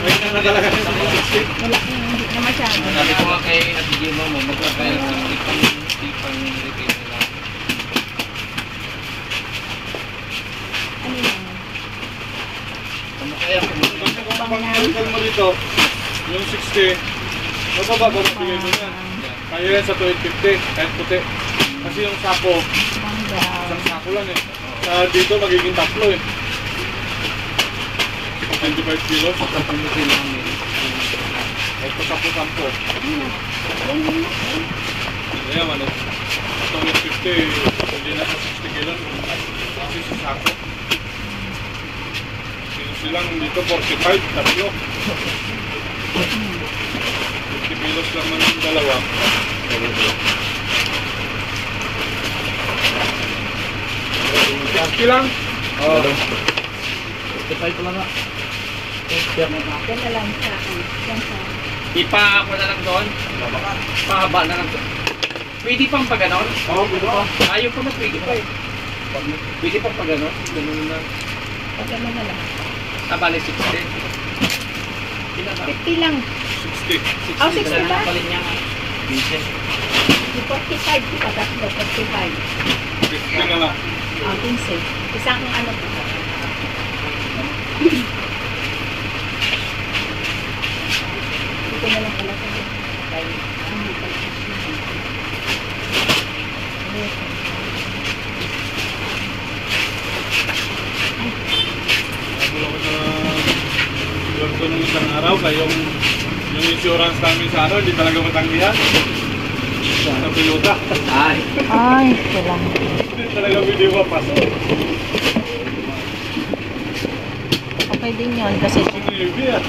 May na nakalagay sa mga 60. Wala, hindi na masyado. Sabi ko nga kay Ate Gima mo, magkakaya sa tipang repair nila. Ano yan? Kaya Kung pang-calcal mo dito, yung 60, mababa ba ang bigay mo yan? Kaya yan sa 250, kahit puti. Kasi yung sako, isang sako lang eh. Sa dito magiging tatlo eh. 25 kilos. Papamutin namin. Ito sampo-sampo. Ayan, ano. Itong 50, hindi na sa 60 kilos. Kasi sa sako. Silang dito 45, tatlo. 50 kilos lang man yung dalawa. Okay lang? Oo. 55 lang nga. Yan na lang sa yan sa Ipa ako na lang doon. Pahaba na lang doon. Pwede pang pag ganon? Oo, pwede pa. Ayaw pa na pwede pa eh. Pwede pang pag ganon? Ganun na. pagkano na lang. Bali 60. 50 lang. 60. Oh, 60 ba? Palin niya nga. Vincent. Yung 45 di ba? Tatlo, 45. 60 na lang. Oh, 15. Isang ano po. Ito na lang pala sa Swerte nung isang araw kaya yung insurance namin sa ano, hindi talaga matanggihan. Sa pilota. Ay. Ay, kailangan. Hindi talaga hindi mapasok. Okay din yun kasi Maybe ah.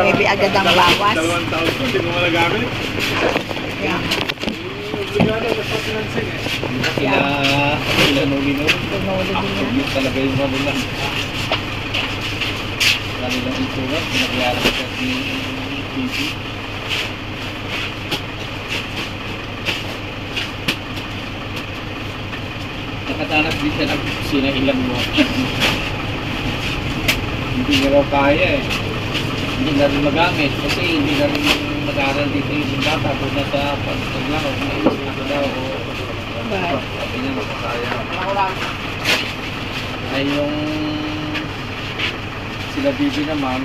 maybe agad ang bawas. 2 taon ko, hindi ko malagamit. Yeah. Obligado sa financing eh. Sila nulino. Tinulog din yan. Yung talaga yung ano lang. Lalo lang insurance. Pinagyaran ko sa PC. Nakatanak din siya ng kusina ilang mo. Hindi na raw kaya eh. Hindi na rin magamit kasi hindi na rin mag-aaral dito yung bata kung nasa paglaho. May isa daw o But, sabi niya makakaya. Ay yung sila bibi naman,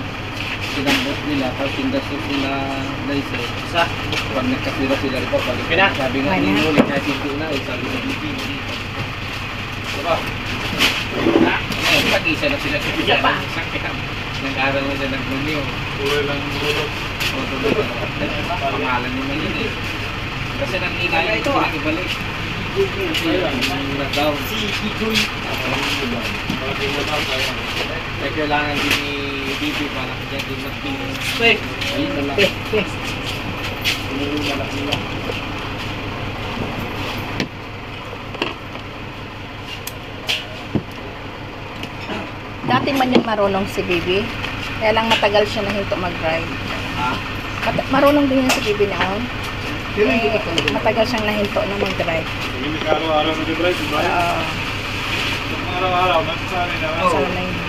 sinambot nila, tapos industry sila license. Sa? Pag nagkasira sila rin pa, sabi nga Wala. ninyo, kahit hindi na, sabi sa bibi. Diba? Eh, pag-isa na sila sa pa. nag-aaral na sila nag-menu. Puro lang mulot. Pangalan naman yun eh. Kasi nang inayang sila ibalik. Kasi yung nag-down. Malaking motor kaya. Kaya kailangan din ni Bibi para kaya din mag-stay. Ayun na lang. Ayun na lang nila. dati man yan marunong si Bibi. Kaya lang matagal siya nahinto mag-drive. Ha? Marunong din yan si Bibi noon. Matagal siyang nahinto na mag-drive. Hindi ka araw-araw mag-drive, di ba? Araw-araw, nasa sanay na. Sana yun.